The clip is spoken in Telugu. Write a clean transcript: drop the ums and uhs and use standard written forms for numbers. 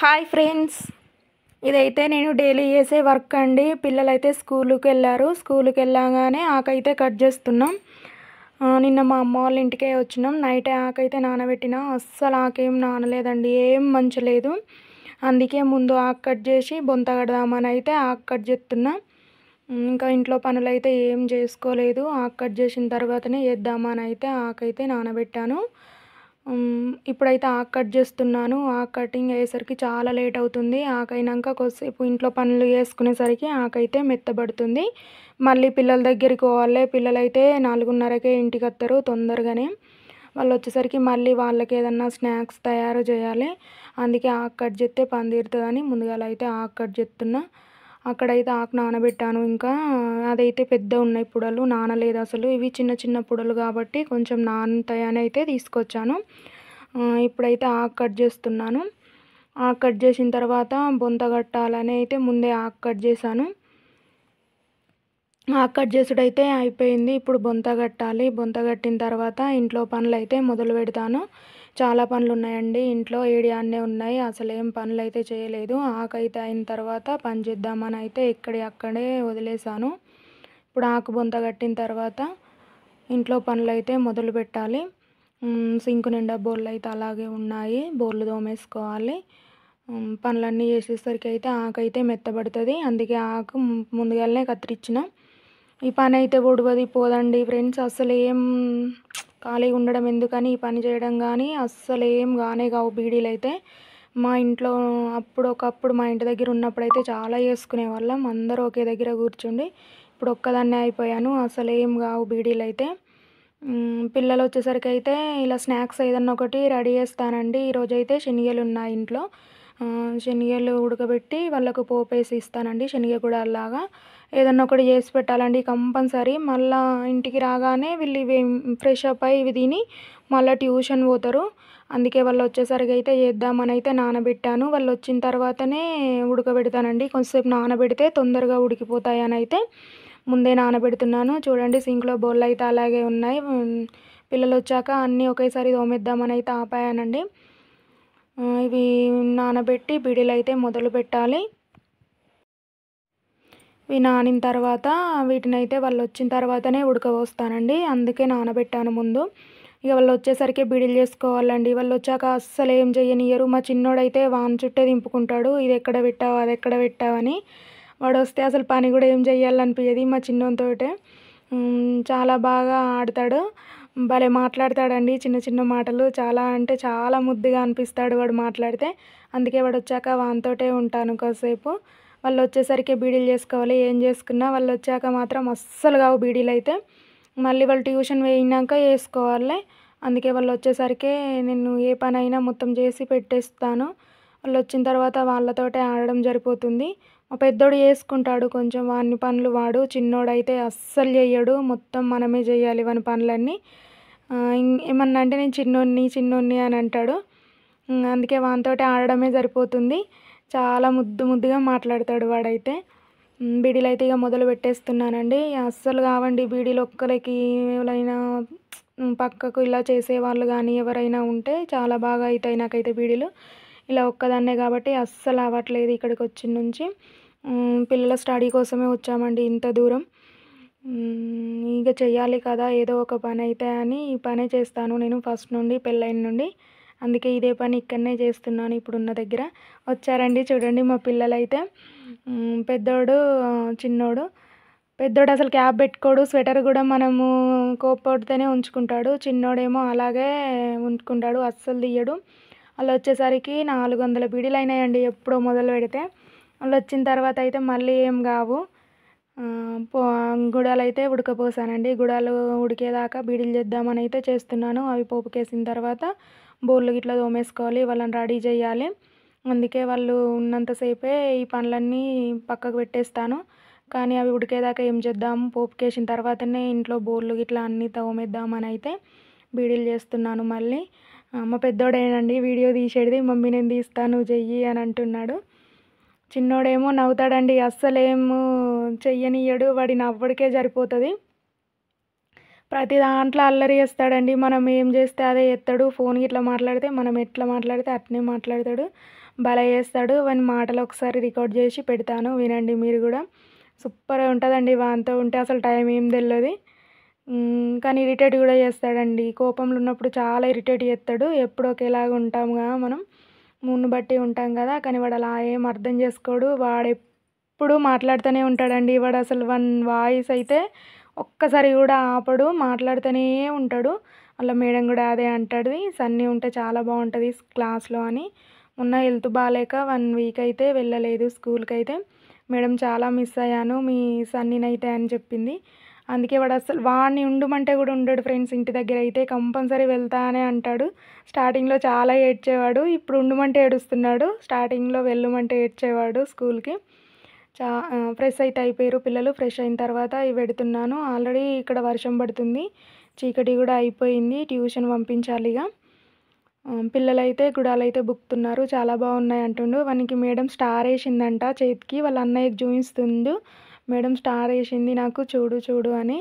హాయ్ ఫ్రెండ్స్, ఇదైతే నేను డైలీ చేసే వర్క్ అండి. పిల్లలైతే స్కూల్కి వెళ్ళారు. స్కూల్కి వెళ్ళగానే ఆకైతే కట్ చేస్తున్నాం. నిన్న మా అమ్మ వాళ్ళ ఇంటికే వచ్చినాం. నైటే ఆకైతే నానబెట్టినా, అస్సలు ఆకేం నానలేదండి, ఏం మంచి లేదు. అందుకే ముందు ఆకు కట్ చేసి బొంత కడదామని అయితే ఆకు కట్ చేస్తున్నా. ఇంకా ఇంట్లో పనులు అయితే ఏం చేసుకోలేదు. ఆకు కట్ చేసిన తర్వాతనే చేద్దామని అయితే ఆకైతే నానబెట్టాను. ఇప్పుడైతే ఆకు కట్ చేస్తున్నాను. ఆకు కటింగ్ అయ్యేసరికి చాలా లేట్ అవుతుంది. ఆకైనాక కొద్దిసేపు ఇంట్లో పనులు చేసుకునేసరికి ఆకైతే మెత్తబడుతుంది. మళ్ళీ పిల్లల దగ్గరికి పోవాలి. పిల్లలైతే 4:30కే ఇంటికి వస్తారు తొందరగానే. వాళ్ళు వచ్చేసరికి మళ్ళీ వాళ్ళకి ఏదన్నా స్నాక్స్ తయారు చేయాలి. అందుకే ఆకు కట్ చేస్తే పని తీరుతుందని ముందుగాల అయితే ఆకు కట్ చేస్తున్నా. అక్కడైతే ఆకు నానబెట్టాను. ఇంకా అదైతే పెద్ద ఉన్నాయి పుడలు, నానలేదు అసలు. ఇవి చిన్న చిన్న పుడలు కాబట్టి కొంచెం నానుతాయని అయితే తీసుకొచ్చాను. ఇప్పుడైతే ఆకు కట్ చేస్తున్నాను. ఆకు కట్ చేసిన తర్వాత బొంత కట్టాలని అయితే ముందే ఆకు కట్ చేశాను. ఆకు కట్ చేసుడైతే అయిపోయింది. ఇప్పుడు బొంత కట్టాలి. బొంత కట్టిన తర్వాత ఇంట్లో పనులు అయితే మొదలు పెడతాను. చాలా పనులు ఉన్నాయండి ఇంట్లో, ఏడియాన్నే ఉన్నాయి. అసలు ఏం పనులు అయితే చేయలేదు. ఆకైతే అయిన తర్వాత పని చేద్దామని అయితే అక్కడే వదిలేశాను. ఇప్పుడు ఆకు బొంత కట్టిన తర్వాత ఇంట్లో పనులు అయితే మొదలు పెట్టాలి. సింకు నిండా బోర్లు అయితే అలాగే ఉన్నాయి, బోర్లు తోమేసుకోవాలి. పనులన్నీ చేసేసరికి అయితే ఆకు అయితే మెత్తబడుతుంది. అందుకే ఆకు ముందుగానే కత్తిరించిన. ఈ పని అయితే ఒడవది పోదండి ఫ్రెండ్స్. అస్సలు ఏం ఖాళీగా ఉండడం ఎందుకని ఈ పని చేయడం కానీ అస్సలు ఏం కానే కావు బీడీలు అయితే. మా ఇంట్లో ఒకప్పుడు మా ఇంటి దగ్గర ఉన్నప్పుడు అయితే చాలా చేసుకునే వాళ్ళం, అందరూ ఒకే దగ్గర కూర్చుండి. ఇప్పుడు ఒక్కదాన్నే అయిపోయాను. అసలు ఏం కావు బీడీలు అయితే. పిల్లలు వచ్చేసరికి అయితే ఇలా స్నాక్స్ ఏదన్నా ఒకటి రెడీ చేస్తానండి. ఈరోజైతే శనగలు ఉన్నాయి ఇంట్లో. శనగలు ఉడకబెట్టి వాళ్ళకు పోపేసి ఇస్తానండి. శనగ కూడా అలాగా ఏదన్నా ఒకటి చేసి పెట్టాలండి కంపల్సరీ. మళ్ళీ ఇంటికి రాగానే వీళ్ళు ఇవి ఫ్రెష్ అప్ అయ్యి ఇవి తిని మళ్ళీ ట్యూషన్ పోతారు. అందుకే వాళ్ళు వచ్చేసరికి అయితే చేద్దామని అయితే నానబెట్టాను. వాళ్ళు వచ్చిన తర్వాతనే ఉడకబెడతానండి. కొంచెంసేపు నానబెడితే తొందరగా ఉడికిపోతాయని అయితే ముందే నానబెడుతున్నాను. చూడండి సింక్లో బౌల్ అయితే అలాగే ఉన్నాయి. పిల్లలు వచ్చాక అన్నీ ఒకేసారి తోమేద్దామని అయితే ఆపాయానండి. ఇవి నానబెట్టి బిడిలు అయితే మొదలు పెట్టాలి. ఇవి నానిన తర్వాత వీటిని అయితే వాళ్ళు వచ్చిన తర్వాతనే ఉడకబోస్తానండి. అందుకే నానబెట్టాను ముందు. ఇక వాళ్ళు వచ్చేసరికి బిడిలు చేసుకోవాలండి. వాళ్ళు వచ్చాక అస్సలు ఏం చేయనియరు. మా చిన్నోడైతే వాన్ చుట్టే దింపుకుంటాడు, ఇది ఎక్కడ పెట్టావు అది ఎక్కడ పెట్టావని. వాడు వస్తే అసలు పని కూడా ఏం చెయ్యాలనిపించదు మా చిన్నోనితోటే. చాలా బాగా ఆడతాడు, భలే మాట్లాడతాడండి. చిన్న చిన్న మాటలు చాలా అంటే చాలా ముద్దుగా అనిపిస్తాడు వాడు మాట్లాడితే. అందుకే వాడు వచ్చాక వానితోటే ఉంటాను కాసేపు. వాళ్ళు వచ్చేసరికి బీడీలు చేసుకోవాలి. ఏం చేసుకున్నా వాళ్ళు వచ్చాక మాత్రం అస్సలు కావు బీడీలు అయితే. మళ్ళీ వాళ్ళు ట్యూషన్ వేయినాక వేసుకోవాలి. అందుకే వాళ్ళు వచ్చేసరికి నేను ఏ పని అయినా మొత్తం చేసి పెట్టేస్తాను. వాళ్ళు వచ్చిన తర్వాత వాళ్ళతోటే ఆడడం సరిపోతుంది. మా పెద్దోడు చేసుకుంటాడు కొంచెం వాని పనులు వాడు. చిన్నోడైతే అస్సలు చెయ్యడు, మొత్తం మనమే చేయాలి వాని పనులన్నీ. ఏమన్నా అంటే నేను చిన్నోన్ని అని అంటాడు. అందుకే వానితోటి ఆడడమే సరిపోతుంది. చాలా ముద్దుగా మాట్లాడతాడు వాడైతే. బీడీలు అయితే ఇక మొదలు పెట్టేస్తున్నానండి. అస్సలు కావండి బీడీలు ఒక్కరికి. ఎవరైనా పక్కకు ఇలా చేసేవాళ్ళు కానీ ఎవరైనా ఉంటే చాలా బాగా అవుతాయి నాకైతే బీడీలు. ఇలా ఒక్కదాన్నే కాబట్టి అస్సలు అవ్వట్లేదు ఇక్కడికి వచ్చిన నుంచి. పిల్లల స్టడీ కోసమే వచ్చామండి ఇంత దూరం. ఇక చెయ్యాలి కదా ఏదో ఒక పని అయితే అని ఈ పనే చేస్తాను నేను ఫస్ట్ నుండి, పెళ్ళైన నుండి. అందుకే ఇదే పని ఇక్కడనే చేస్తున్నాను ఇప్పుడున్న దగ్గర. వచ్చారండి చూడండి మా పిల్లలైతే. పెద్దోడు, చిన్నోడు. పెద్దోడు అసలు క్యాప్ పెట్టుకోడు, స్వెటర్ కూడా మనము కోప్పడితేనే ఉంచుకుంటాడు. చిన్నోడేమో అలాగే ఉంచుకుంటాడు, అస్సలు తీయడు. వాళ్ళు వచ్చేసరికి 400 బీడీలు అయినాయండి ఎప్పుడో మొదలు పెడితే. వాళ్ళు వచ్చిన తర్వాత అయితే మళ్ళీ ఏం కావు. గుడాలు అయితే ఉడకపోసానండి. గుడాలు ఉడికేదాకా బీడీలు చేద్దామని అయితే చేస్తున్నాను. అవి పోపుకేసిన తర్వాత బోర్లు గిట్లా తోమేసుకోవాలి, వాళ్ళని రెడీ చేయాలి. అందుకే వాళ్ళు ఉన్నంతసేపే ఈ పనులన్నీ పక్కకు పెట్టేస్తాను. కానీ అవి ఉడికేదాకా ఏం చేద్దాము, పోపుకేసిన తర్వాతనే ఇంట్లో బోర్లు గిట్లా అన్నీ తోమేద్దామని అయితే బీడీలు చేస్తున్నాను మళ్ళీ. మా పెద్దోడేనండి వీడియో తీసేది, మమ్మీ నేను తీస్తాను నువ్వు చెయ్యి అని అంటున్నాడు. చిన్నోడేమో నవ్వుతాడండి, అస్సలేమో చెయ్యనియ్యడు. వాడి నవ్వుడికే సరిపోతుంది. ప్రతి దాంట్లో అల్లరి చేస్తాడండి. మనం ఏం చేస్తే అదే చేస్తాడు. ఫోన్ ఇట్లా మాట్లాడితే మనం ఎట్లా మాట్లాడితే అట్నే మాట్లాడతాడు. భలే చేస్తాడు. వాని మాటలు ఒకసారి రికార్డ్ చేసి పెడతాను వినండి మీరు కూడా. సూపర్‌గా ఉంటదండి వానితో ఉంటే అసలు టైం ఏం తెల్వది. కానీ ఇరిటేట్ కూడా చేస్తాడండి. కోపంలో ఉన్నప్పుడు చాలా ఇరిటేట్ చేస్తాడు. ఎప్పుడు ఒకేలాగా ఉంటాంగా మనం. మూడ్‌ని బట్టి ఉంటాం కదా! కానీ వాడు అలా ఏం అర్థం చేసుకోడు. వాడెప్పుడు మాట్లాడుతూనే ఉంటాడండి. వాడసలు వాని వాయిస్ అయితే ఒక్కసారి కూడా ఆపడు. మాట్లాడుతూనే ఉంటాడు. వాళ్ళ మేడం కూడా అదే అంటది. సన్నీ ఉంటే చాలా బావుంటది క్లాస్‌లో అని. మొన్న హెల్త్ బాలేక 1 వీక్ అయితే వెళ్ళలేదు స్కూల్‌కైతే. మేడం చాలా మిస్ అయ్యాను మీ సన్నీనైతే అని చెప్పింది. అందుకే వాడసలు వాడిని ఉండమంటే కూడా ఉండడు ఫ్రెండ్స్ ఇంటి దగ్గరైతే. కంపల్సరీ వెళ్తా అనే అంటాడు. స్టార్టింగ్‌లో చాలా ఏడ్చేవాడు. ఇప్పుడు ఉండమంటే ఏడుస్తున్నాడు. స్టార్టింగ్‌లో వెళ్ళమంటే ఏడ్చేవాడు స్కూల్‌కి. ఫ్రెష్ అయితే అయిపోయారు పిల్లలు. ఫ్రెష్ అయిన తర్వాత ఇవి పెడుతున్నాను. ఆల్రెడీ ఇక్కడ వర్షం పడుతుంది. చీకటి కూడా అయిపోయింది. ట్యూషన్ పంపించాలిగ. పిల్లలైతే గుడాలైతే బుక్కుతున్నారు. చాలా బాగున్నాయి అంటుండు. వానికి మేడం స్టార్ ఏసిందంట చేతికి. వాళ్ళ అన్నయ్యకి చూయిస్తుండు. మేడం స్టార్ ఏసింది నాకు చూడు చూడు అని.